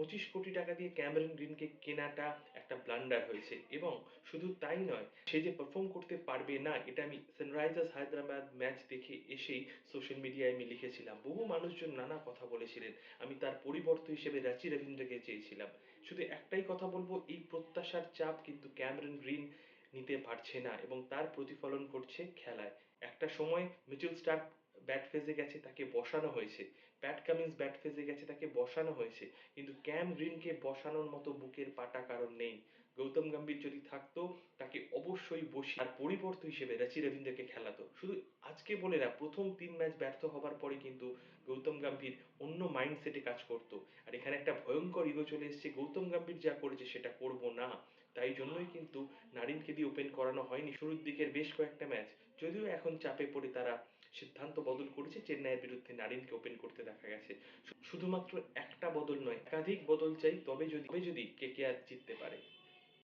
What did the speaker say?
25 কোটি টাকা দিয়ে ক্যামেরন গ্রিনকে কেনাটা একটা ব্লান্ডার হয়েছে এবং শুধু তাই নয়, সে যে পারফর্ম করতে পারবে না এটা আমি সানরাইজার্স হায়দ্রাবাদ ম্যাচ দেখে এসেই সোশ্যাল মিডিয়ায় আমি লিখেছিলাম। বহু মানুষজন নানা কথা বলেছিলেন। আমি তার পরিবর্তে হিসেবে রাঁচি রবীন্দ্রকে চেয়েছিলাম। শুধু একটাই কথা বলবো, এই প্রত্যাশার চাপ কিন্তু ক্যামেরন গ্রিন নিতে পারছে না এবং তার প্রতিফলন করছে খেলায়। একটা সময় মিচেল স্টার্ক ব্যাট ফেজে গেছে, তাকে বসানো হয়েছে। প্যাট কামিন্স ব্যাট ফেজে গেছে, তাকে বসানো হয়েছে। কিন্তু ক্যাম গ্রিনকে বসানোর মতো বুকের পাটা কারণ নেই। গৌতম গম্ভীর যদি থাকতো তাকে অবশ্যই বসিয়ে তার পরিবর্তন হিসেবে রাঁচি রবীন্দ্রকে খেলাতো। শুধু আজকে বলে না, প্রথম 3 ম্যাচ ব্যর্থ হবার পরে কিন্তু গৌতম গম্ভীর অন্য মাইন্ডসেটে কাজ করতো। আর এখানে একটা ভয়ঙ্কর ইগো চলে এসেছে, গৌতম গম্ভীর যা করেছে সেটা করব না। তাই জন্যই কিন্তু নারিনকে দিয়ে ওপেন করানো হয়নি শুরুর দিকের বেশ কয়েকটা ম্যাচ। যদিও এখন চাপে পড়ে তারা সিদ্ধান্ত বদল করেছে, চেন্নাইয়ের বিরুদ্ধে নারিনকে ওপেন করতে দেখা গেছে। শুধুমাত্র একটা বদল নয়, একাধিক বদল চাই, তবে যদি কেকেআর জিততে